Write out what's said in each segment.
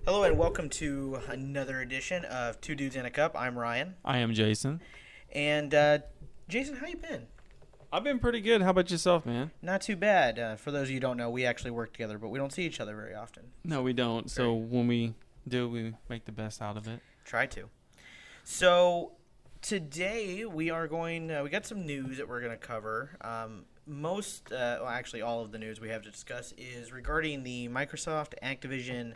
Hello and welcome to another edition of Two Dudes in a Cup. I'm Ryan, I am Jason. and Jason, how you been? I've been pretty good. How about yourself, man? Not too bad. For those of you who don't know, we actually work together, but we don't see each other very often. No, we don't. So when we do, we make the best out of it. Try to. So today we are going. We got some news that we're going to cover. Actually, all of the news we have to discuss is regarding the Microsoft Activision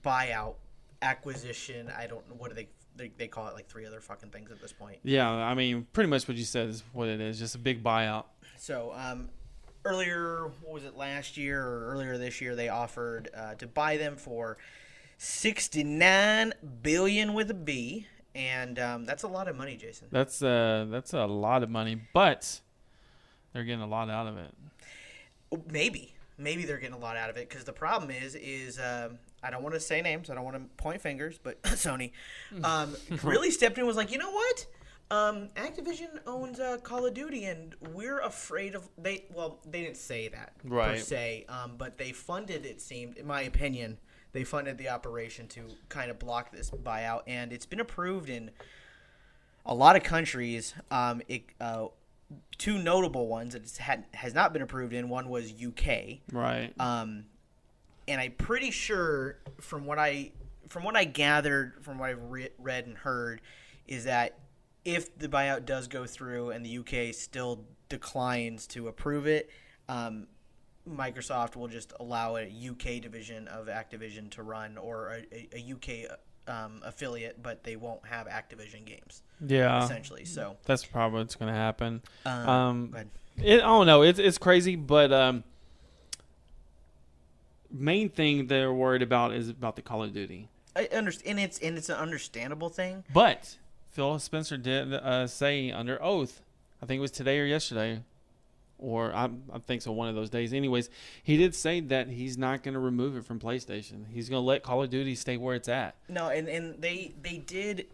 buyout acquisition. I don't know what do they call it, like three other fucking things at this point. Yeah, I mean, pretty much what you said is what it is. Just a big buyout. So earlier, what was it, last year or earlier this year, they offered to buy them for $69 billion with a B, and that's a lot of money, Jason. That's a lot of money, but they're getting a lot out of it. Maybe they're getting a lot out of it, because the problem is I don't want to say names, I don't want to point fingers, but Sony really stepped in and was like, you know what? Activision owns Call of Duty, and we're afraid of they didn't say that per se, but they funded, it seemed, in my opinion, they funded the operation to kind of block this buyout, and it's been approved in a lot of countries. Two notable ones that has not been approved in. One was UK, Right. and I'm pretty sure from what I gathered, from what I've read and heard, is that if the buyout does go through and the UK still declines to approve it, Microsoft will just allow a UK division of Activision to run, or a UK affiliate, but they won't have Activision games. Yeah. Essentially, so that's probably what's going to happen. go ahead. I don't know. It's crazy, but main thing they're worried about is about the Call of Duty. I understand, and it's an understandable thing. But Phil Spencer did say under oath, I think it was today or yesterday, or I think so, one of those days. Anyways, he did say that he's not going to remove it from PlayStation. He's going to let Call of Duty stay where it's at. No, and they did.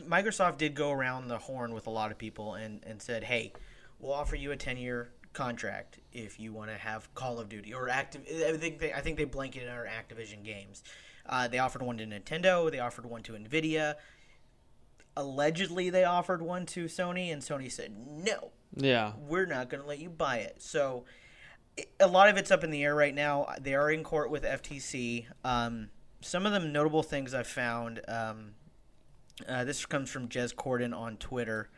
Microsoft did go around the horn with a lot of people and said, hey, we'll offer you a 10-year contract if you want to have Call of Duty or Active. I think they blanketed our Activision games. They offered one to Nintendo. They offered one to Nvidia. Allegedly, they offered one to Sony, and Sony said no. Yeah, we're not going to let you buy it. So a lot of it's up in the air right now. They are in court with FTC. Some of the notable things I've found. This comes from Jez Corden on Twitter.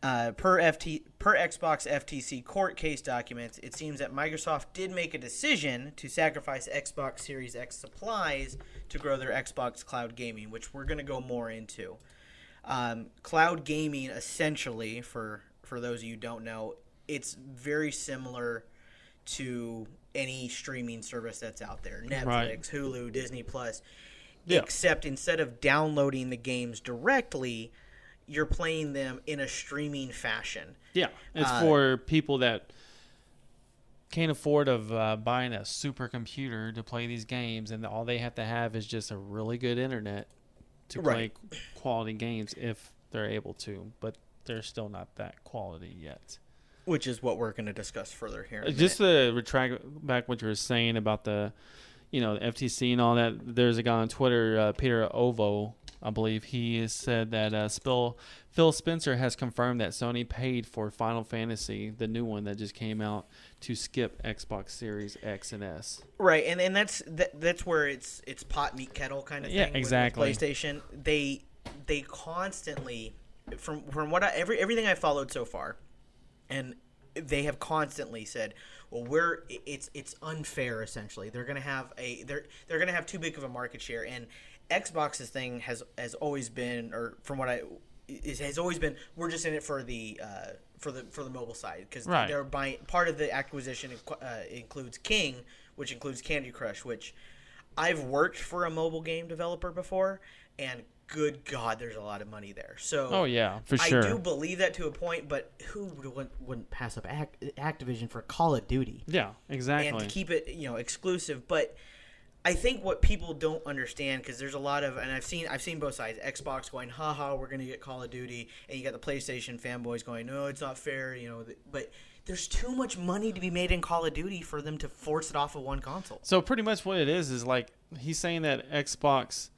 Per Xbox FTC court case documents, it seems that Microsoft did make a decision to sacrifice Xbox Series X supplies to grow their Xbox Cloud Gaming, which we're going to go more into. Cloud Gaming, essentially, for those of you who don't know, it's very similar to any streaming service that's out there. Netflix, right. Hulu, Disney Plus. Yeah. Except instead of downloading the games directly, you're playing them in a streaming fashion. Yeah, it's for people that can't afford buying a supercomputer to play these games, and all they have to have is just a really good internet to play quality games if they're able to. But they're still not that quality yet. Which is what we're going to discuss further here. Just to retract back what you were saying about the FTC and all that, there's a guy on Twitter, Peter Ovo, I believe. He has said that Phil Spencer has confirmed that Sony paid for Final Fantasy, the new one that just came out, to skip Xbox Series X and S. Right, and that's where it's pot meat kettle kind of thing. Yeah, exactly. With PlayStation, they constantly, from what everything I followed so far, and they have constantly said, well, it's unfair. Essentially, they're gonna have too big of a market share, and Xbox's thing has always been, or from what has always been, we're just in it for the mobile side, because they're buying. Part of the acquisition includes King, which includes Candy Crush, which I've worked for a mobile game developer before, and good God, there's a lot of money there. So, oh yeah, for sure. I do believe that to a point, but who wouldn't pass up Activision for Call of Duty? Yeah, exactly. And to keep it, exclusive. But I think what people don't understand, because there's a lot of, and I've seen both sides. Xbox going, haha, we're going to get Call of Duty, and you got the PlayStation fanboys going, no, it's not fair, But there's too much money to be made in Call of Duty for them to force it off of one console. So pretty much what it is like he's saying that Xbox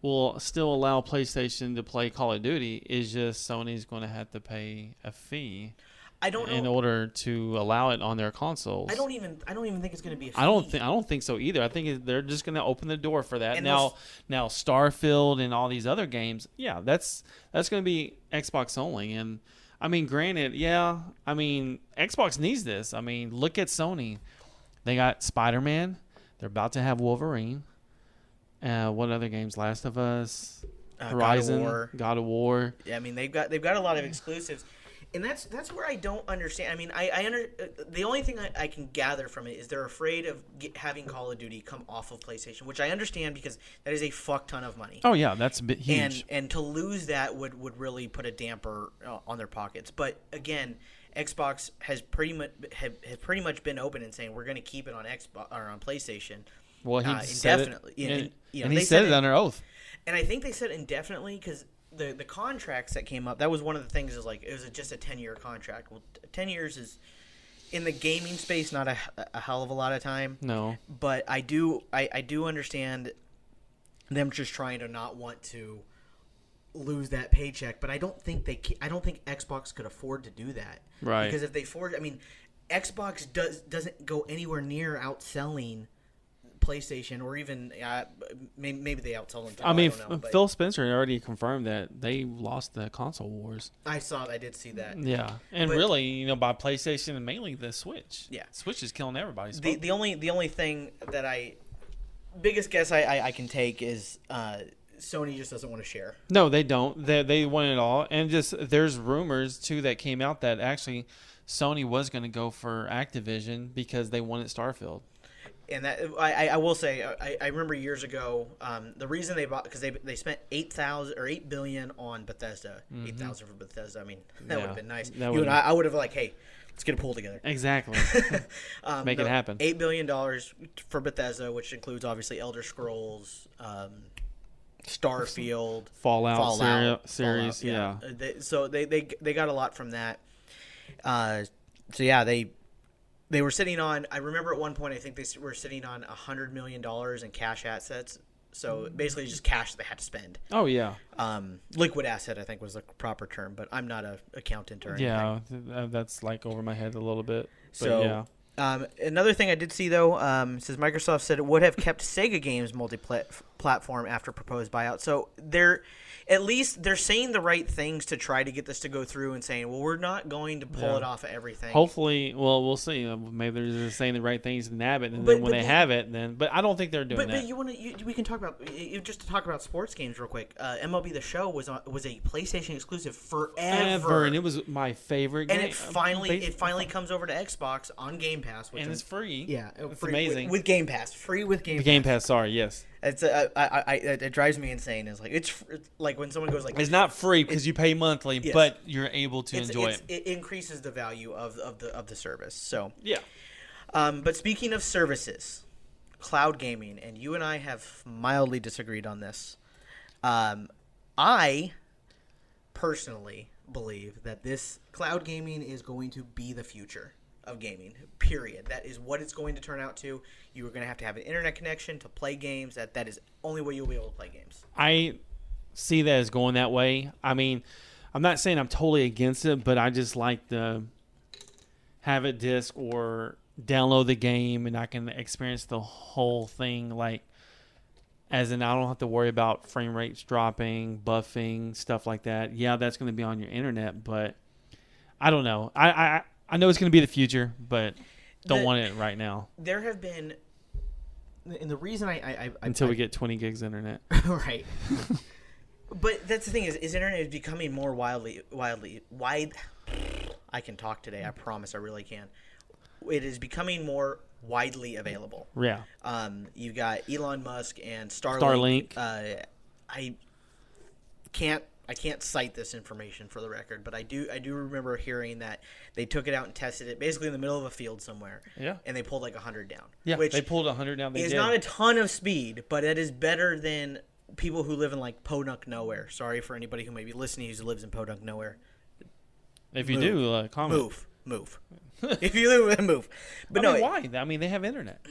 will still allow PlayStation to play Call of Duty. Is just Sony's going to have to pay a fee. I don't know. In order to allow it on their consoles. I don't even think it's going to be a fee. I don't think so either. I think they're just going to open the door for that. And Now Starfield and all these other games, yeah, that's going to be Xbox only. And I mean, granted, yeah, I mean, Xbox needs this. I mean, look at Sony. They got Spider-Man. They're about to have Wolverine. What other games? Last of Us, Horizon, God of War. Yeah, I mean, they've got a lot of exclusives. And that's where I don't understand. I mean, the only thing I can gather from it is they're afraid of having Call of Duty come off of PlayStation, which I understand because that is a fuck ton of money. Oh yeah, that's a bit huge. And to lose that would really put a damper on their pockets. But again, Xbox has pretty much been open and saying we're going to keep it on Xbox or on PlayStation. Well, he said indefinitely. And he said it under oath. And I think they said indefinitely because the contracts that came up, that was one of the things, is like it was just a 10-year contract. Well, 10 years is in the gaming space not a hell of a lot of time. No. But I do understand them just trying to not want to lose that paycheck, but I don't think Xbox could afford to do that. Right. Because if they afford, I mean, Xbox doesn't go anywhere near outselling PlayStation, or even maybe they outsell them. I mean, don't know, Phil Spencer already confirmed that they lost the console wars. I did see that. Yeah, and really, by PlayStation and mainly the Switch. Yeah, Switch is killing everybody. The only thing that biggest guess I can take is Sony just doesn't want to share. No, they don't. They want it all, and just there's rumors too that came out that actually Sony was going to go for Activision because they wanted Starfield. And that I will say, I remember years ago, the reason they bought, because they spent $8 billion on Bethesda. Mm-hmm. $8,000 for Bethesda. I mean, that would have been nice. I would have hey, let's get a pool together. Exactly. Make it happen. $8 billion for Bethesda, which includes obviously Elder Scrolls, Starfield, Fallout series. Yeah. They got a lot from that. So yeah, They were sitting on, I remember at one point, I think they were sitting on $100 million in cash assets. So basically just cash they had to spend. Oh, yeah. Liquid asset, I think, was the proper term, but I'm not an accountant or anything. Yeah, that's like over my head a little bit. But so, yeah. Another thing I did see, though, says Microsoft said it would have kept Sega games multi-platform after proposed buyout. So at least they're saying the right things to try to get this to go through, and saying, well, we're not going to pull it off of everything. Hopefully, well, we'll see. Maybe they're just saying the right things to nab it, and then when they have it, but I don't think they're doing that. But we can talk about just to talk about sports games real quick. MLB The Show was a PlayStation exclusive forever, and it was my favorite game. And it finally comes over to Xbox on Game Pass, and it's free. Yeah, it's amazing with Game Pass, free with Game Pass. Game Pass, sorry, yes. It's it drives me insane. It's like when someone goes like, it's not free because you pay monthly, yes, but you're able to enjoy it. It increases the value of the service. So yeah. But speaking of services, cloud gaming, and you and I have mildly disagreed on this. I personally believe that this cloud gaming is going to be the future of gaming, period. That is what it's going to turn out to. You are going to have an internet connection to play games. That is the only way you'll be able to play games. I see that as going that way. I mean, I'm not saying I'm totally against it, but I just like to have it disc or download the game, and I can experience the whole thing, like, as in I don't have to worry about frame rates dropping, buffing, stuff like that. Yeah, that's going to be on your internet, but I don't know. I know it's going to be the future, but don't want it right now. There have been, and the reason until we get 20 gigs internet, right? But that's the thing is internet is becoming more wide. I can talk today. I promise. I really can. It is becoming more widely available. Yeah. You've got Elon Musk and Starlink. I can't cite this information for the record, but I do remember hearing that they took it out and tested it basically in the middle of a field somewhere. Yeah. And they pulled like 100 down. Yeah. Which they pulled 100 down. It's not a ton of speed, but it is better than people who live in like Podunk Nowhere. Sorry for anybody who may be listening who lives in Podunk Nowhere. If you do, comment. move. If you live, move. But I mean, why? I mean, they have internet.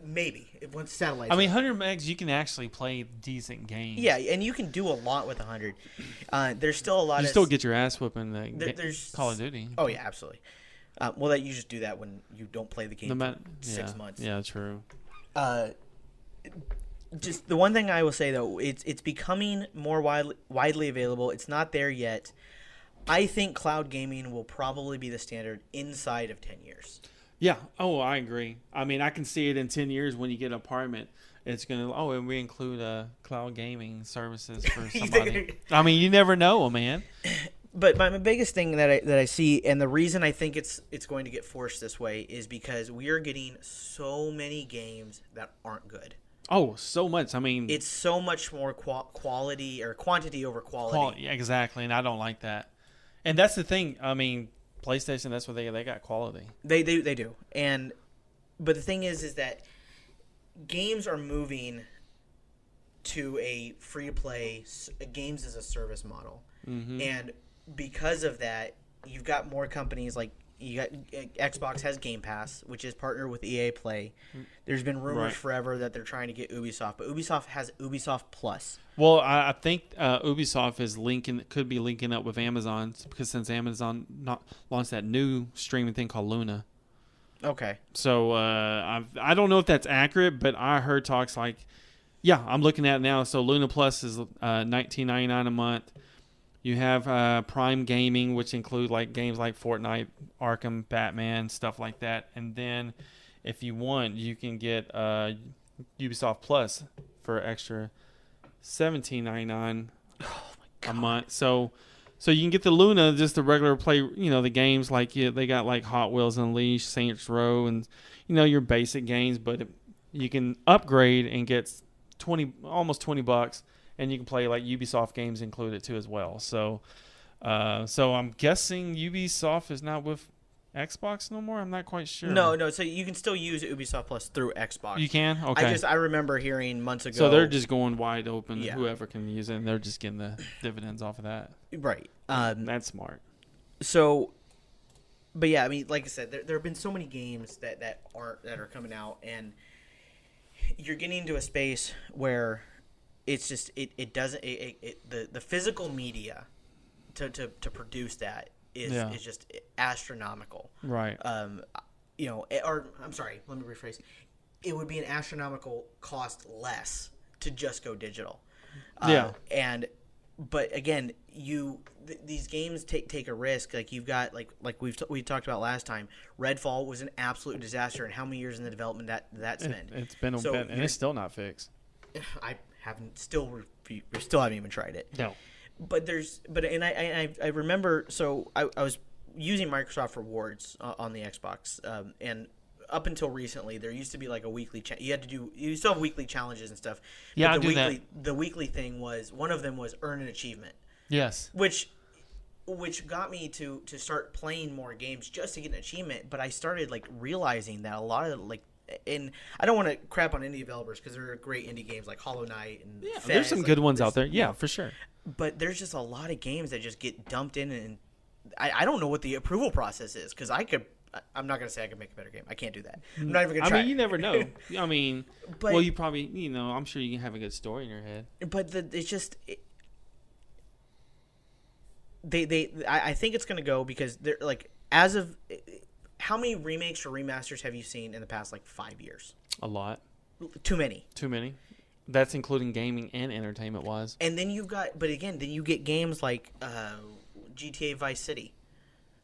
Maybe once satellites. I mean, 100 megs, you can actually play decent games. Yeah, and you can do a lot with 100. There's still a lot. You of... still get your ass whooping there's Call of Duty. Oh yeah, absolutely. Well, that you just do that when you don't play the game for 6 months. Yeah, true. Just the one thing I will say though, it's becoming more widely available. It's not there yet. I think cloud gaming will probably be the standard inside of 10 years. Yeah. Oh, I agree. I mean, I can see it in 10 years when you get an apartment. It's going to, and we include cloud gaming services for somebody. I mean, you never know, man. But my biggest thing that I see, and the reason I think it's going to get forced this way, is because we are getting so many games that aren't good. Oh, so much. I mean, it's so much more quality or quantity over quality. Exactly, and I don't like that. And that's the thing. I mean, PlayStation, that's what they got quality. They do. But the thing is that games are moving to a free to play games as a service model. Mm-hmm. And because of that, you've got more companies like Xbox has Game Pass, which is partnered with EA Play. There's been rumors forever that they're trying to get Ubisoft, but Ubisoft has Ubisoft Plus. Well, I think Ubisoft could be linking up with Amazon, because since Amazon launched that new streaming thing called Luna. Okay. So I don't know if that's accurate, but I heard talks like, I'm looking at it now. So Luna Plus is $19.99 a month. You have Prime Gaming, which include like games like Fortnite, Arkham, Batman, stuff like that. And then if you want, you can get Ubisoft Plus for extra $17.99 a month. So you can get the Luna, just the regular play, the games like they got like Hot Wheels Unleashed, Saints Row, and your basic games. But you can upgrade and get almost $20. And you can play like Ubisoft games included too as well. So I'm guessing Ubisoft is not with Xbox no more. I'm not quite sure. No. So you can still use Ubisoft Plus through Xbox. You can? Okay. I remember hearing months ago. So they're just going wide open. Yeah. Whoever can use it, and they're just getting the dividends off of that. Right. That's smart. So, but yeah, I mean, like I said, there have been so many games that are coming out, and you're getting into a space where it's just it doesn't the physical media to produce that is just astronomical. Right. Or I'm sorry, let me rephrase. It would be an astronomical cost less to just go digital. But again, these games take a risk. Like you've got like we talked about last time. Redfall was an absolute disaster, and how many years in the development that's been? It's been a bit, and it's still not fixed. We still haven't even tried it. No. I remember, so I was using Microsoft Rewards on the Xbox, and up until recently there used to be like a weekly you still have weekly challenges and stuff. Yeah, but the weekly thing was, one of them was earn an achievement. Yes. Which got me to start playing more games just to get an achievement, but I started like realizing that a lot of like, and I don't want to crap on indie developers because there are great indie games like Hollow Knight and Fez, there's some good ones out there. Yeah, for sure. But there's just a lot of games that just get dumped in, and I don't know what the approval process is, because I'm not going to say I could make a better game. I can't do that. I'm not even going to try. I mean, you never know. I mean, well, you probably, I'm sure you can have a good story in your head. But it's just, I think it's going to go, because they're like, as of, how many remakes or remasters have you seen in the past like 5 years? A lot. Too many. That's including gaming and entertainment wise. And then you get games like GTA Vice City.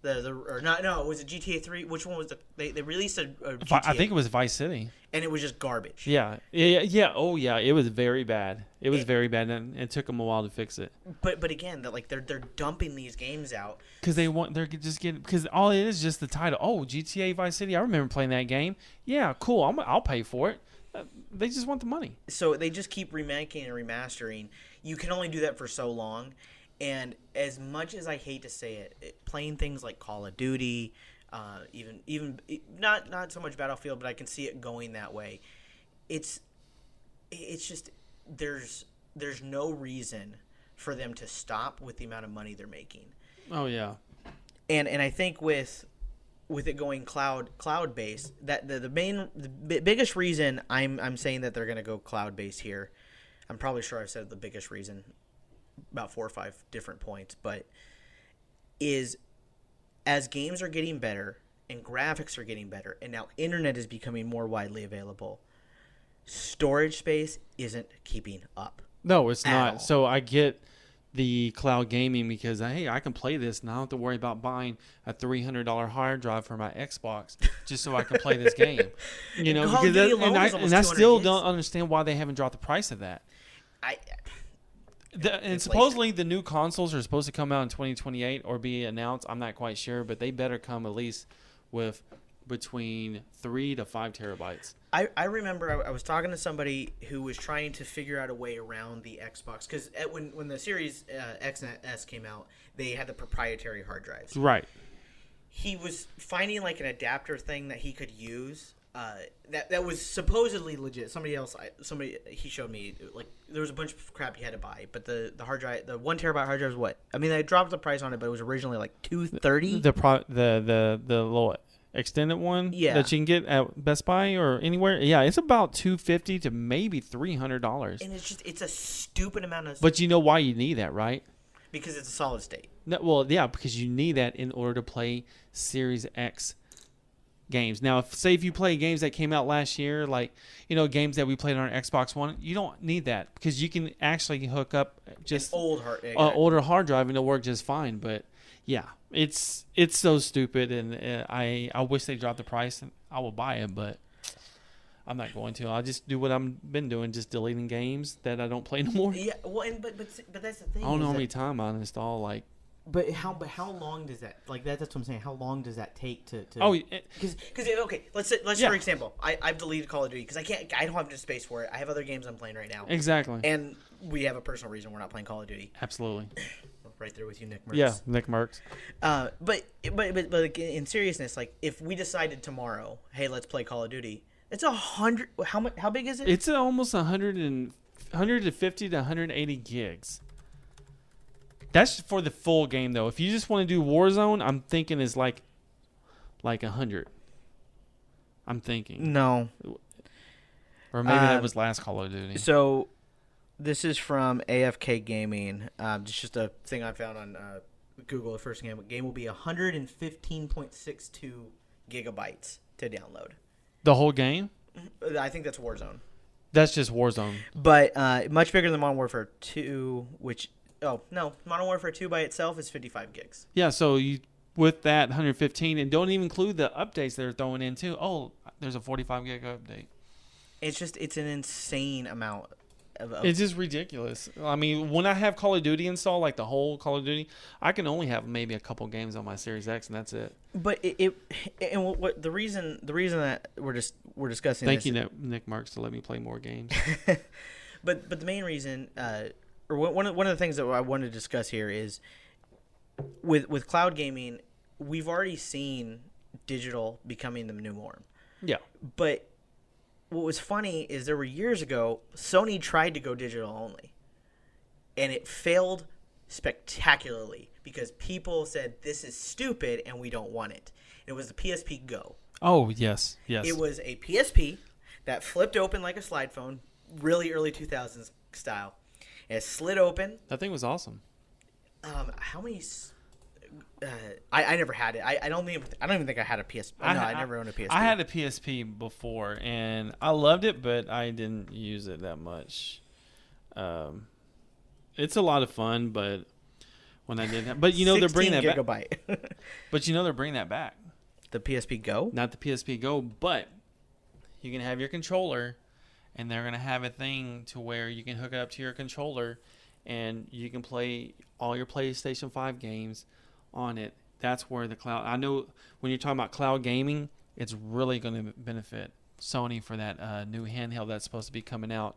Was it GTA 3? Which one was they released a GTA? I think it was Vice City. And it was just garbage. Yeah. Oh yeah, it was very bad. It was very bad, and it took them a while to fix it. But again, they're dumping these games out because because all it is just the title. Oh, GTA Vice City. I remember playing that game. Yeah, cool. I'll pay for it. They just want the money. So they just keep remaking and remastering. You can only do that for so long. And as much as I hate to say it, playing things like Call of Duty, even not so much Battlefield, but I can see it going that way. It's just there's no reason for them to stop with the amount of money they're making. Oh yeah. And I think with with it going cloud based, that biggest reason I'm saying that they're going to go cloud based here. I'm probably sure I've said the biggest reason about 4 or 5 different points, but is as games are getting better and graphics are getting better and now internet is becoming more widely available, storage space isn't keeping up. No, it's At not. all. So I get the cloud gaming because, hey, I can play this and I don't have to worry about buying a $300 hard drive for my Xbox just so I can play this game. You know, Call of because Duty alone is almost and I 200 still gigs. don't understand why they haven't dropped the price of that. I And Inflation. supposedly the new consoles are supposed to come out in 2028 or be announced. I'm not quite sure, but they better come at least with between 3 to 5 terabytes. I remember I was talking to somebody who was trying to figure out a way around the Xbox because when the Series X and S came out, they had the proprietary hard drives. Right. He was finding like an adapter thing that he could use that was supposedly legit. Somebody he showed me, like, there was a bunch of crap he had to buy, but the hard drive, the 1 terabyte hard drive was what? I mean, they dropped the price on it, but it was originally like $230. The little extended one Yeah. that you can get at Best Buy or anywhere. Yeah, it's about $250 to maybe $300. And it's a stupid amount of But you know why you need that, right? because it's a solid state. No, well, yeah, because you need that in order to play Series X games. Now, if you play games that came out last year, like, you know, games that we played on our Xbox One, you don't need that because you can actually hook up just An old hard older hard drive and it'll work just fine. But yeah, it's so stupid, and I wish they dropped the price. And I will buy it, but I'm not going to. I'll just do what I've been doing, just deleting games that I don't play no more. Yeah, well, but that's the thing. I don't know is how many that- times I install like. But how long does that that's what I'm saying? How long does that take to? Oh, Because okay, let's Yeah. for example, I've deleted Call of Duty because I don't have enough space for it. I have other games I'm playing right now, exactly. and we have a personal reason we're not playing Call of Duty. Absolutely. Right there with you, Nick Merckx. Yeah, Nick Merckx. But like, in seriousness, like if we decided tomorrow, hey, let's play Call of Duty, it's 100. How big is it? It's almost 150 to 180 gigs. That's for the full game, though. If you just want to do Warzone, I'm thinking is like 100. I'm thinking, No. or maybe that was last Call of Duty. So, this is from AFK Gaming. Just a thing I found on Google. The first game will be 115.62 gigabytes to download. The whole game? I think that's Warzone, That's just Warzone. but much bigger than Modern Warfare 2. Modern Warfare 2 by itself is 55 gigs. Yeah, so you with that 115, and don't even include the updates they're throwing in too. Oh, there's a 45 gig update. It's an insane amount. It's just ridiculous. I mean, when I have Call of Duty installed, like the whole Call of Duty, I can only have maybe a couple games on my Series X, and that's it. But what the reason that we're discussing. Thank this, you, Nick Marks, to let me play more games. but the main reason, or one of the things that I wanted to discuss here is with cloud gaming, we've already seen digital becoming the new norm. Yeah. But what was funny is there were years ago, Sony tried to go digital only, and it failed spectacularly because people said this is stupid and we don't want it. It was the PSP Go. Oh, yes. It was a PSP that flipped open like a slide phone, really early 2000s style. And it slid open. That thing was awesome. How many? I never had it. I don't even think I had a PSP. I never owned a PSP. I had a PSP before, and I loved it, but I didn't use it that much. It's a lot of fun, but when I did, but you know they're bringing that 16 back. gigabyte. But you know they're bringing that back. The PSP Go. Not the PSP Go, but you can have your controller, and they're gonna have a thing to where you can hook it up to your controller, and you can play all your PlayStation 5 games on it. That's where the cloud. I know when you're talking about cloud gaming, it's really going to benefit Sony for that new handheld that's supposed to be coming out.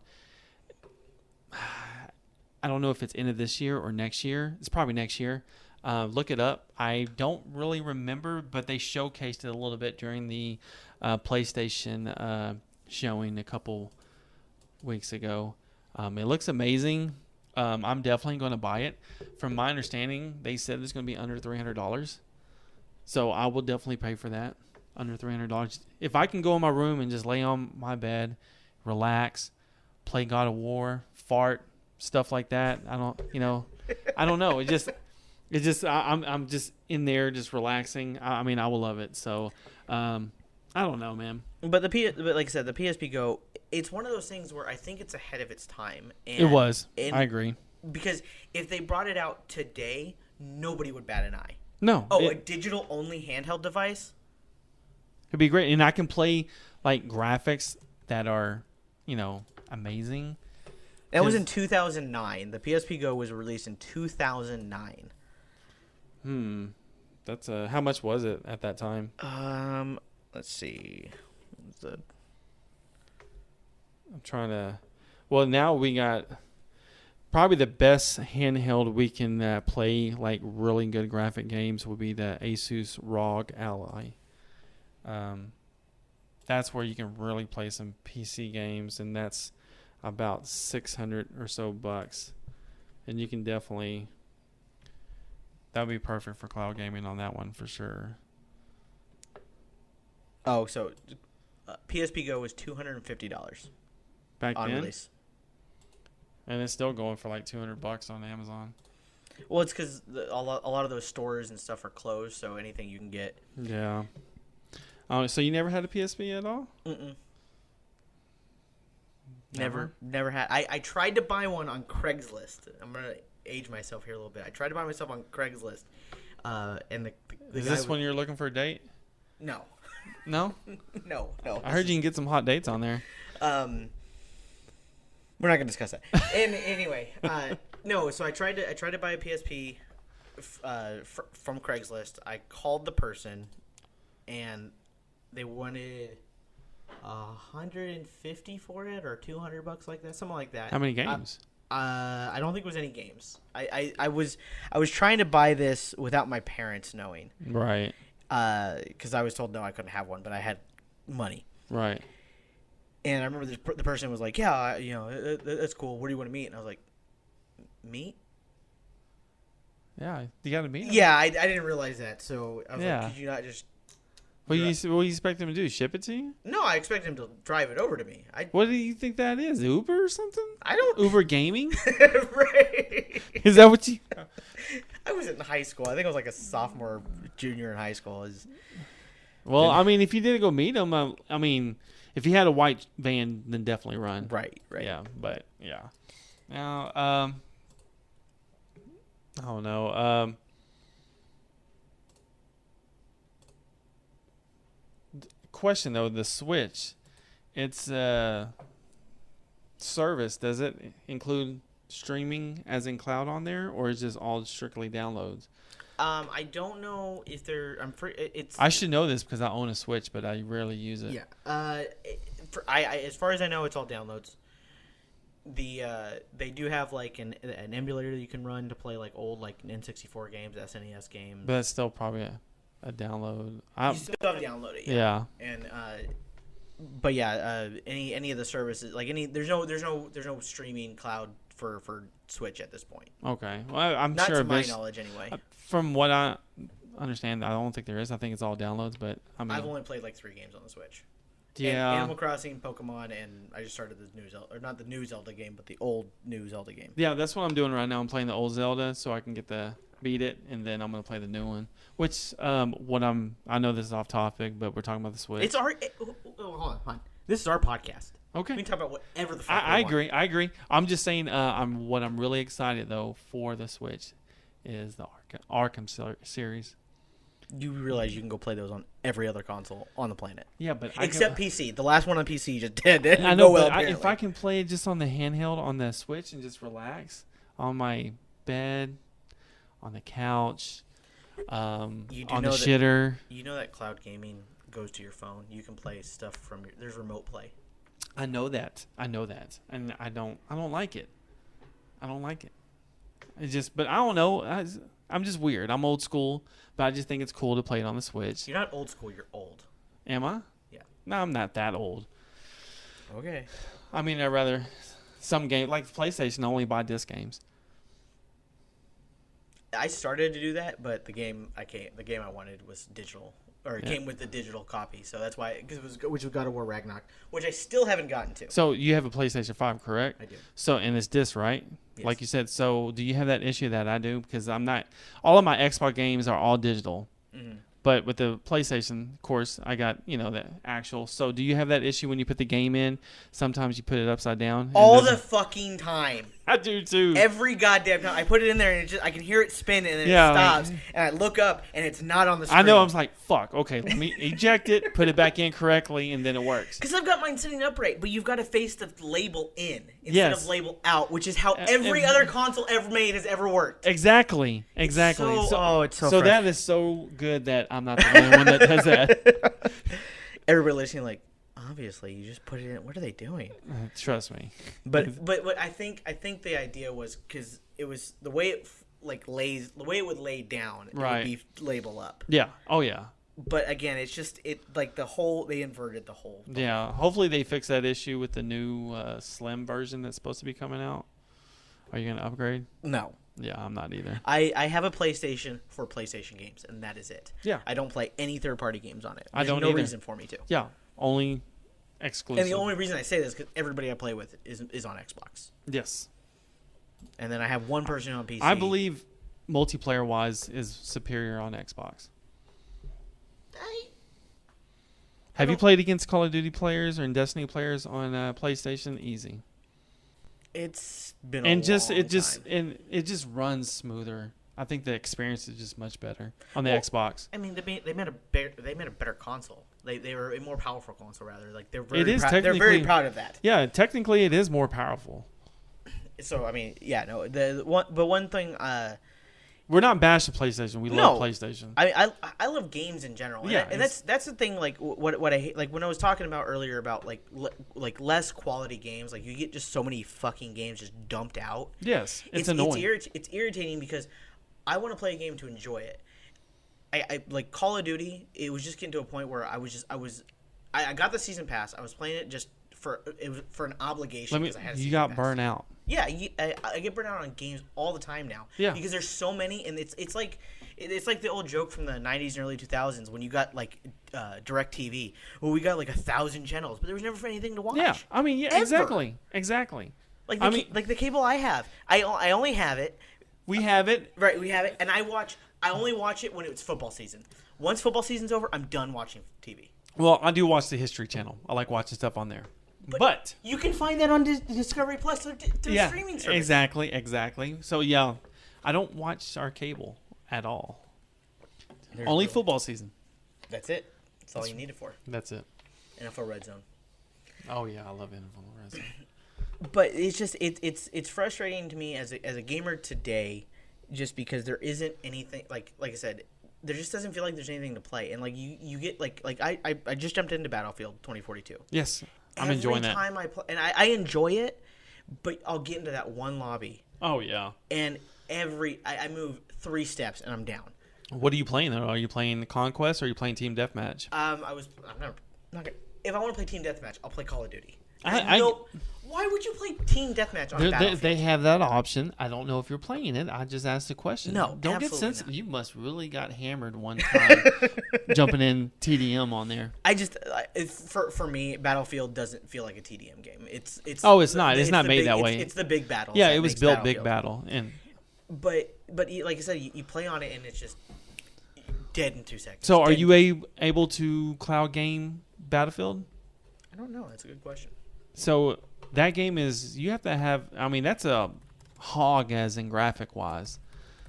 I don't know if it's end of this year or next year. It's probably next year. Look it up. I don't really remember, but they showcased it a little bit during the PlayStation showing a couple weeks ago. It looks amazing. I'm definitely going to buy it. From my understanding, they said it's going to be under $300. So I will definitely pay for that under $300. If I can go in my room and just lay on my bed, relax, play God of War, fart, stuff like that. I don't know. I'm just in there just relaxing. I mean, I will love it. So, I don't know, man. But but like I said, the PSP Go, it's one of those things where I think it's ahead of its time. And, It was. I agree. Because if they brought it out today, nobody would bat an eye. No. Oh, a digital only handheld device? It'd be great. And I can play like graphics that are, amazing. That was in 2009. The PSP Go was released in 2009. That's how much was it at that time? Let's see. I'm trying to. Well, now we got probably the best handheld we can play like really good graphic games would be the Asus ROG Ally. That's where you can really play some PC games, and that's about $600 or so bucks, and you can definitely. That would be perfect for cloud gaming on that one for sure. Oh, so PSP Go was $250 Back on then, release. and it's still going for like $200 on Amazon. Well, it's because a lot of those stores and stuff are closed, so anything you can get. Yeah. So you never had a PSP at all? Mm-mm. Never had. I tried to buy one on Craigslist. I'm gonna age myself here a little bit. I tried to buy myself on Craigslist, and the Is this when you're looking for a date? No, No? no. I heard you can get some hot dates on there. We're not gonna discuss that. And anyway, no. So I tried to buy a PSP from Craigslist. I called the person, and they wanted $150 for it or $200 like that, something like that. How many games? I don't think it was any games. I was trying to buy this without my parents knowing. Right. Because I was told no, I couldn't have one, but I had money. Right. And I remember the person was like, "Yeah, that's cool. Where do you want to meet?" And I was like, "Meet?" Yeah, you got to meet him. Yeah, I didn't realize that. So I was Yeah. like, "Could you not just?" What do you expect him to do? Ship it to you? No, I expect him to drive it over to me. What do you think that is? Uber or something? I don't. Uber Gaming? Right. Is that what you? I was in high school. I think I was like a sophomore, junior in high school. Well, I mean, if you didn't go meet him, I mean, if he had a white van, then definitely run. Right. Yeah, but yeah. Now, I don't know. Question though, the Switch, its service, does it include streaming as in cloud on there, or is this all strictly downloads? I don't know if they're. It's. I should know this because I own a Switch, but I rarely use it. Yeah. As far as I know, it's all downloads. They do have like an emulator that you can run to play like old like N64 games, SNES games. But that's still probably a download. You still have to download it. Yeah. And but yeah, any of the services like there's no streaming cloud for Switch at this point. Okay. Well, I'm Not sure. to my knowledge, anyway. From what I understand, I don't think there is. I think it's all downloads. But I mean, I've only played like 3 games on the Switch. Yeah. Animal Crossing, Pokemon, and I just started the new Zelda, or not the new Zelda game, but the old new Zelda game. Yeah, that's what I'm doing right now. I'm playing the old Zelda so I can beat it, and then I'm gonna play the new one. Which I know this is off topic, but we're talking about the Switch. It's our. Hold on. This is our podcast. Okay. We can talk about whatever the fuck I we agree. I agree. I'm just saying. I'm really excited though for the Switch is the Arkham series. You realize you can go play those on every other console on the planet. Yeah, but except PC. The last one on PC just didn't I know, go well. but if I can play it just on the handheld on the Switch and just relax on my bed, on the couch, on the shitter. You know that cloud gaming goes to your phone. You can play stuff from there's remote play. I know that, and I don't like it. I don't like it. It's just, but I don't know. I'm just weird. I'm old school, but I just think it's cool to play it on the Switch. You're not old school. You're old. Am I? Yeah. No, I'm not that old. Okay. I mean, I'd rather some game like PlayStation only buy disc games. I started to do that, but the game I wanted was digital, or it Yeah. came with the digital copy. So that's why, which was God of War Ragnarok, which I still haven't gotten to. So you have a PlayStation 5, correct? I do. So, and it's disc, right? Yes. Like you said. So do you have that issue that I do? Because I'm not, all of my Xbox games are all digital. Mhm. But with the PlayStation, of course, I got, the actual. So do you have that issue when you put the game in? Sometimes you put it upside down. and All it the doesn't- fucking time. I do too. Every goddamn time. I put it in there and I can hear it spin and then Yeah, it like- stops. And I look up and it's not on the screen. I know. I was like, fuck. Okay, let me eject it, put it back in correctly, and then it works. Because I've got mine sitting upright, but you've got to face the label in instead Yes. of label out, which is how every other console ever made has ever worked. Exactly. So- it's so So that is so good that I'm not the only one that does that. Everybody listening, like, obviously, you just put it in. What are they doing? Trust me. But what I think the idea was because it was the way it the way it would lay down, it Right. would be label up. Yeah. Oh yeah. But again, it's just they inverted the whole. Yeah. Hopefully they fix that issue with the new slim version that's supposed to be coming out. Are you gonna upgrade? No, Yeah, I'm not either. I have a PlayStation for PlayStation games, and that is it. Yeah. I don't play any third party games on it. I There's don't no either. reason for me to. Yeah. Only exclusive. And the only reason I say this is because everybody I play with is on Xbox, Yes. and then I have one person on PC. I believe multiplayer wise is superior on Xbox. Have you don't- played against Call of Duty players or Destiny players on PlayStation? Easy. It's been And a just long it just time. and it just runs smoother. I think the experience is just much better on the Well, Xbox. I mean, they made a better console. They were a more powerful console rather. Like they're very It is they're very technically- proud of that. Yeah, technically it is more powerful. So I mean, yeah, no, the one thing. We're not bashing PlayStation. We love PlayStation. I love games in general. And Yeah, and that's the thing. Like what I hate. Like when I was talking about earlier about like less quality games. Like you get just so many fucking games just dumped out. Yes, it's annoying. It's irritating because I want to play a game to enjoy it. I like Call of Duty. It was just getting to a point where I got the season pass. I was playing it just for an obligation. 'Cause I had a You season got pass. burnt out. Yeah, I get burnt out on games all the time now. Yeah. Because there's so many, and it's like the old joke from the '90s and early 2000s when you got like DirecTV. Well, we got like 1,000 channels, but there was never anything to watch. Yeah, I mean, yeah, Ever. exactly. Like I mean- like the cable I have, I only have it. We have it. Right, we have it, and I only watch it when it's football season. Once football season's over, I'm done watching TV. Well, I do watch the History Channel. I like watching stuff on there. But you can find that on Discovery Plus through yeah, streaming service. exactly. So yeah, I don't watch our cable at all. There's Only no- football season. That's it. That's all you need it for. That's it. NFL Red Zone. Oh yeah, I love NFL Red Zone. But it's just it's frustrating to me as a gamer today, just because there isn't anything like I said, there just doesn't feel like there's anything to play, and like you get like I just jumped into Battlefield 2042. Yes, I'm enjoying that. Every time I play, and I enjoy it, but I'll get into that one lobby, Oh yeah. and I move 3 steps and I'm down. What are you playing though? Are you playing Conquest or are you playing Team Deathmatch? I'm not gonna. If I want to play Team Deathmatch, I'll play Call of Duty. I- Why would you play Team Deathmatch on They Battlefield? have that option. I don't know if you're playing it. I just asked the question. No, don't get absolutely sensitive. not. You must really got hammered one time jumping in TDM on there. I just for me, Battlefield doesn't feel like a TDM game. It's Oh, it's not. It's not the made big- that it's- way. It's the big battle. Yeah, it was built big battle, and But like I said, you play on it and it's just dead in 2 seconds. so are Dead. you able to cloud game Battlefield? I don't know. That's a good question. So that game is you have to have. I mean, that's a hog as in graphic wise.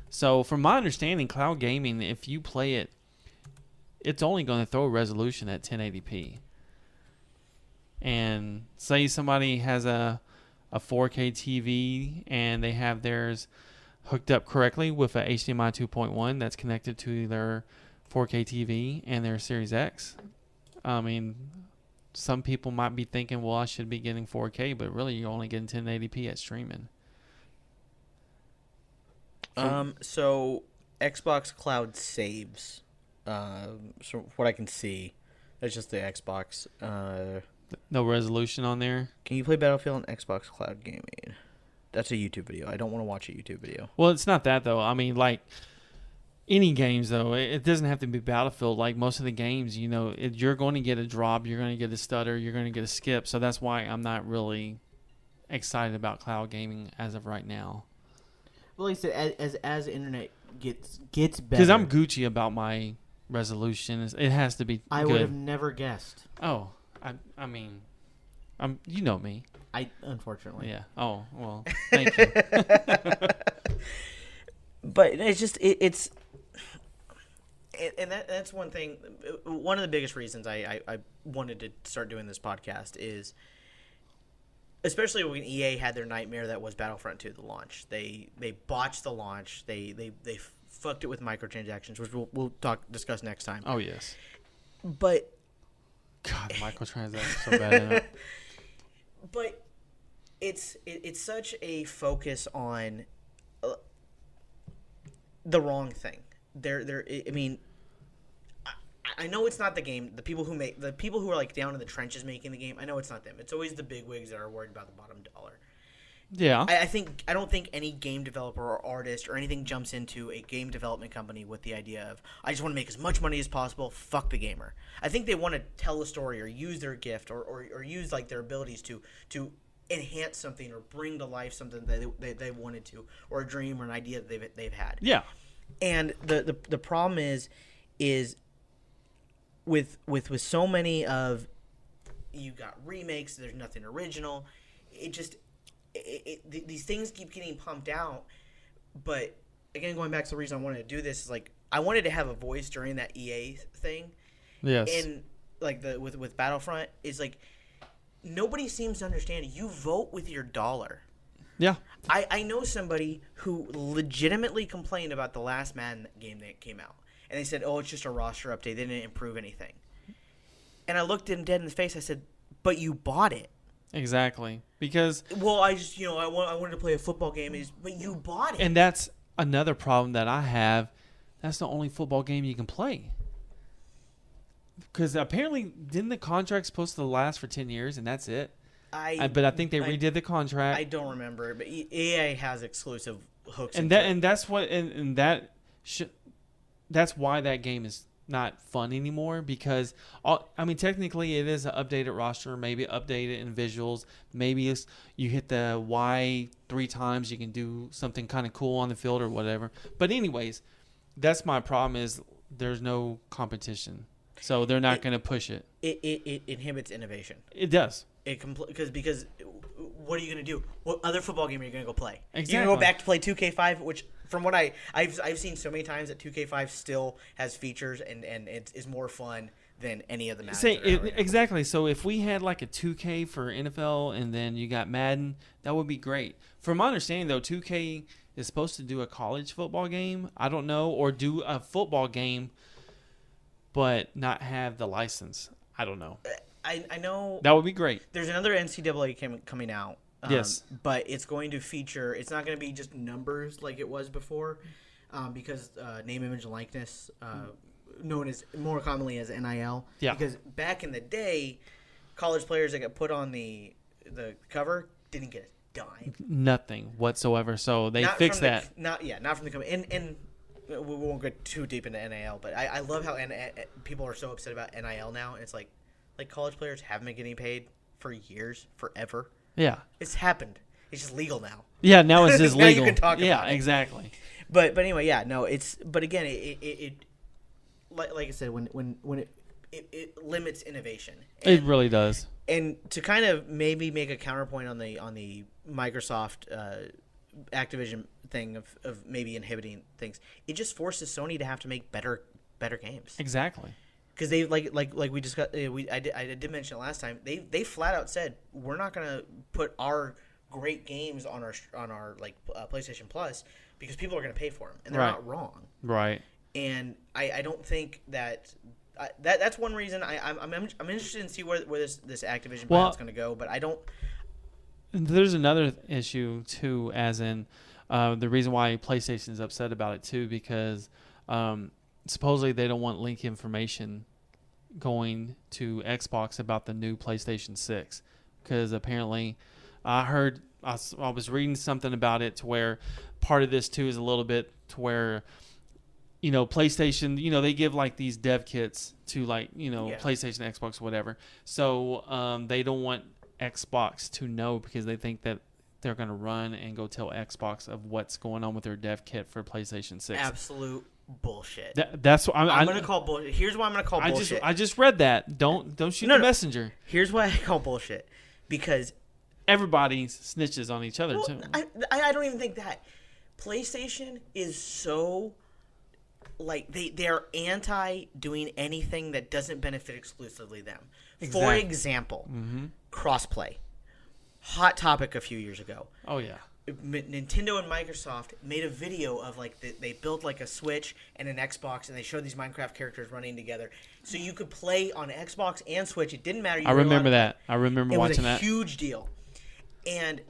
So from my understanding, cloud gaming, if you play it, it's only going to throw a resolution at 1080p. And say somebody has a 4K TV and they have theirs hooked up correctly with a HDMI 2.1 that's connected to their 4K TV and their Series X. I mean, some people might be thinking, well, I should be getting 4K, but really you're only getting 1080p at streaming. So Xbox Cloud saves. So what I can see, that's just the Xbox. No resolution on there. Can you play Battlefield on Xbox Cloud Gaming? That's a YouTube video. I don't want to watch a YouTube video. Well, it's not that though. I mean, like any games though, it doesn't have to be Battlefield. Like most of the games, you're going to get a drop, you're going to get a stutter, you're going to get a skip. So that's why I'm not really excited about cloud gaming as of right now. Well, like I said, as the internet gets better. Because I'm Gucci about my resolution. It has to be I good. would have never guessed. Oh, I mean, you know me. Unfortunately. Yeah. Oh, well, thank you. But it's just it's and that's one thing. One of the biggest reasons I wanted to start doing this podcast is, especially when EA had their nightmare that was Battlefront 2, the launch. They botched the launch. They fucked it with microtransactions, which we'll discuss next time. Oh yes. But God, microtransactions so bad. In it. But it's such a focus on the wrong thing. I mean, I know it's not the game. The people who are like down in the trenches making the game. I know it's not them. It's always the bigwigs that are worried about the bottom dollar. Yeah. I don't think any game developer or artist or anything jumps into a game development company with the idea of, I just want to make as much money as possible. Fuck the gamer. I think they want to tell a story or use their gift or use like their abilities to enhance something or bring to life something that they wanted to, or a dream or an idea that they've had. Yeah. And the problem is with so many of, you got remakes, there's nothing original. These things keep getting pumped out. But again, going back to the reason I wanted to do this is like, I wanted to have a voice during that EA thing. Yes. And like with Battlefront is like, nobody seems to understand. You vote with your dollar. Yeah. I know somebody who legitimately complained about the last Madden game that came out. And they said, oh, it's just a roster update. They didn't improve anything. And I looked him dead in the face. I said, but you bought it. Exactly. Because... Well, I just, I wanted to play a football game. But you bought it. And that's another problem that I have. That's the only football game you can play. Because apparently, didn't the contract supposed to last for 10 years and that's it? But I think they redid the contract. I don't remember, but EA has exclusive hooks. That's why that game is not fun anymore, because technically it is an updated roster, maybe updated in visuals, maybe it's, you hit the Y 3 times, you can do something kind of cool on the field or whatever. But anyways, that's my problem, is there's no competition, so they're not going to push it. It inhibits innovation. It does. Because what are you going to do? What other football game are you going to go play? Exactly. You're going to go back to play 2K5, which from what I've seen so many times that 2K5 still has features and it is more fun than any of the Madden. Exactly. So if we had like a 2K for NFL and then you got Madden, that would be great. From my understanding though, 2K is supposed to do a college football game. I don't know, or do a football game but not have the license. I don't know. I know that would be great. There's another NCAA coming out. Yes, but it's going to feature. It's not going to be just numbers like it was before, because name, image, and likeness, known as more commonly as NIL. Yeah. Because back in the day, college players that got put on the cover didn't get a dime. Nothing whatsoever. So they fixed that. Not from the company. And we won't get too deep into NIL, but I love how people are so upset about NIL now. And it's like college players haven't been getting paid for years, forever. Yeah. It's happened. It's just legal now. Yeah, now it's just now legal. You can talk about it. Exactly. But anyway, yeah, no, it's, but again, it like I said, when it limits innovation. It really does. And to kind of maybe make a counterpoint on the Microsoft Activision thing of maybe inhibiting things, it just forces Sony to have to make better games. Exactly. Because they like we discussed, I did mention it last time. They flat out said, we're not gonna put our great games on our PlayStation Plus because people are gonna pay for them, and they're not wrong. Right. And I don't think that's one reason I'm interested in see where this Activision plan is gonna go, but I don't. There's another issue too, as in the reason why PlayStation is upset about it too, because. Supposedly they don't want link information going to Xbox about the new PlayStation 6, because apparently I was reading something about it to where part of this too is a little bit to where, PlayStation, they give like these dev kits to like, PlayStation, Xbox, whatever. So they don't want Xbox to know because they think that they're going to run and go tell Xbox of what's going on with their dev kit for PlayStation 6. Absolute bullshit. That's what I'm going to call bullshit. Here's why I'm going to call bullshit. I just read that. Don't shoot the messenger. Here's why I call bullshit. Because everybody snitches on each other too. I don't even think that. PlayStation is so like they're anti doing anything that doesn't benefit exclusively them. Exactly. For example, crossplay. Hot topic a few years ago. Oh yeah. Nintendo and Microsoft made a video of like they built like a Switch and an Xbox, and they showed these Minecraft characters running together, so you could play on Xbox and Switch. It didn't matter. I remember that. I remember watching that. It was a huge deal, and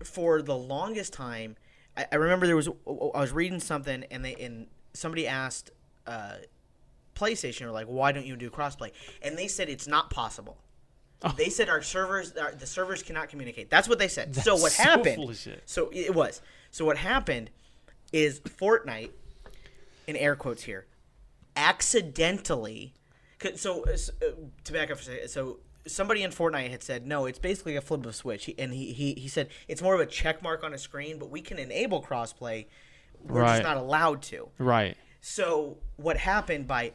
for the longest time, I remember I was reading something, and somebody asked PlayStation, or like, why don't you do crossplay? And they said it's not possible. Oh. They said the servers cannot communicate. That's what they said. That's so what happened? Full of shit. So it was. So what happened is Fortnite, in air quotes here, accidentally. So to back up for a second, so somebody in Fortnite had said no, it's basically a flip of a switch, he said it's more of a check mark on a screen, but we can enable crossplay. We're just not allowed to. Right. So what happened by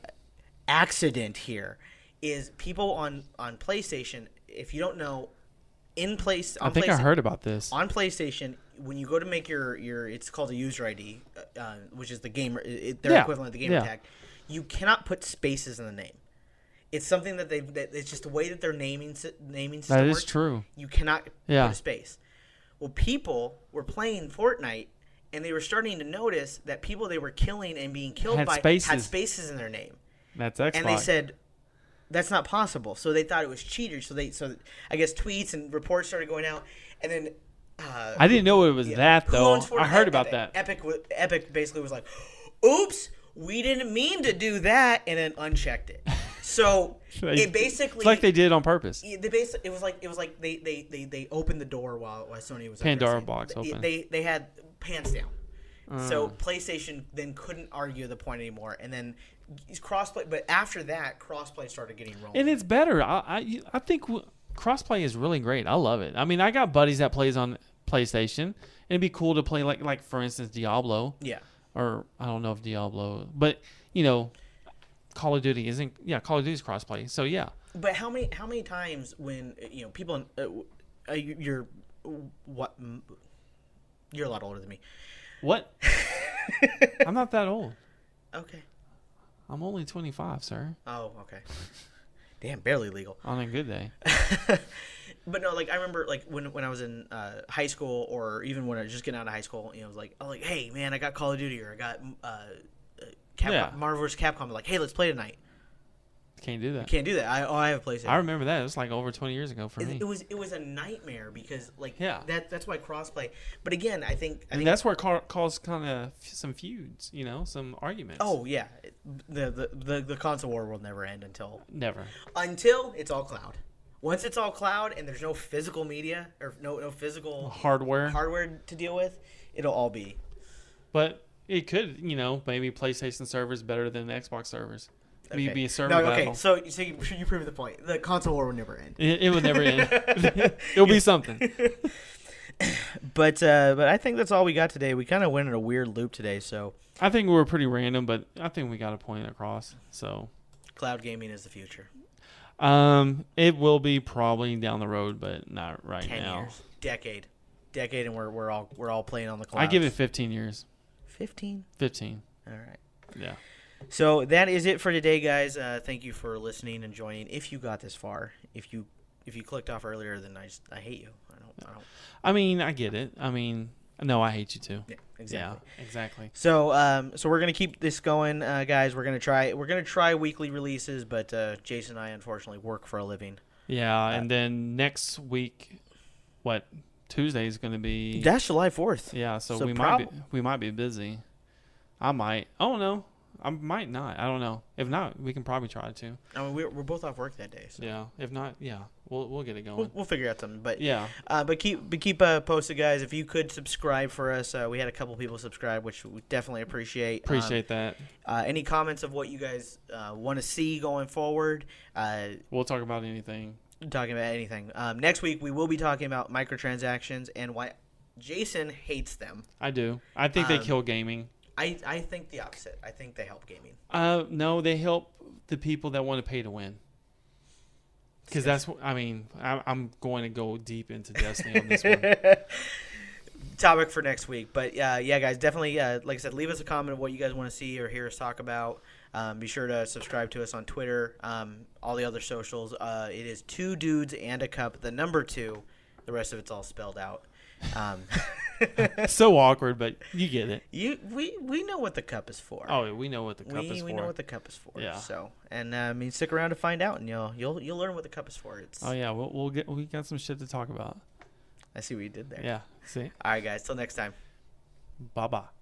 accident here is people on PlayStation, if you don't know, I think I heard about this. On PlayStation, when you go to make your it's called a user ID, which is the gamer, their equivalent of the gamer tag, you cannot put spaces in the name. It's something that it's just the way that their naming system That is works. true. You cannot put a space. Well, people were playing Fortnite, and they were starting to notice that people they were killing and being killed had spaces in their name. That's Xbox. And they said, that's not possible. So they thought it was cheaters. So I guess tweets and reports started going out, and then I didn't know it was that though. I heard about that. Epic basically was like, "Oops, we didn't mean to do that," and then unchecked it. So it basically it's like they did it on purpose. It was like they opened the door while Sony was Pandora box open. They had pants down. So PlayStation then couldn't argue the point anymore, and then crossplay. But after that, crossplay started getting rolling, and it's better. I think crossplay is really great. I love it. I mean, I got buddies that plays on PlayStation, and it'd be cool to play like for instance Diablo. Yeah. Or I don't know if Diablo, but Call of Duty isn't. Yeah, Call of Duty's crossplay. So yeah. But how many times when people you're what you're a lot older than me. What? I'm not that old. Okay. I'm only 25, sir. Oh, okay. Damn, barely legal. On a good day. But no, like I remember, like when I was in high school, or even when I was just getting out of high school, I was like, hey man, I got Call of Duty, or I got Marvel vs. Capcom. Like, hey, let's play tonight. Can't do that. You can't do that. I have a PlayStation. I remember that. It was like over 20 years ago for me. It was a nightmare because that's why crossplay. But again, I think that's where it caused kind of some feuds, some arguments. Oh yeah, the console war will never end until it's all cloud. Once it's all cloud and there's no physical media or no physical hardware to deal with, it'll all be. But it could, maybe PlayStation servers better than Xbox servers. Okay. Be a server battle. So you prove the point. The console war will never end. It will never end. It'll be something. But I think that's all we got today. We kind of went in a weird loop today. So I think we were pretty random, but I think we got a point across. So cloud gaming is the future. It will be probably down the road, but not right 10 now. Years. Decade, and we're all playing on the cloud. I give it 15 years. 15. 15. All right. Yeah. So that is it for today, guys. Thank you for listening and joining. If you got this far, if you clicked off earlier, then I hate you. I don't. I mean, I get it. I mean, no, I hate you too. Yeah, exactly. Yeah, exactly. So we're gonna keep this going, guys. We're gonna try weekly releases, but Jason and I unfortunately work for a living. Yeah, and then next week, Tuesday is gonna be. That's July 4th. Yeah, so we might be busy. I don't know. I might not. I don't know. If not, we can probably try to. I mean, we're both off work that day. So. Yeah. If not, yeah, we'll get it going. We'll figure out something. But yeah. But keep posted, guys. If you could subscribe for us, we had a couple people subscribe, which we definitely appreciate. Appreciate that. Any comments of what you guys want to see going forward? We'll talk about anything. Talking about anything. Next week we will be talking about microtransactions and why Jason hates them. I do. I think they kill gaming. I think the opposite. I think they help gaming. No, they help the people that want to pay to win. Because that's what I mean. I'm going to go deep into Destiny on this one. Topic for next week, but yeah, guys, definitely. Like I said, leave us a comment of what you guys want to see or hear us talk about. Be sure to subscribe to us on Twitter, all the other socials. It is 2 Dudes and a Cup, the number 2. The rest of it's all spelled out. So awkward, but you get it. We know what the cup is for. Oh, we know what the cup is for. We know what the cup is for. Yeah. So, and I mean, stick around to find out, and you'll learn what the cup is for. It's. Oh yeah, we got some shit to talk about. I see what you did there. Yeah. See. All right, guys. Till next time. Bye bye.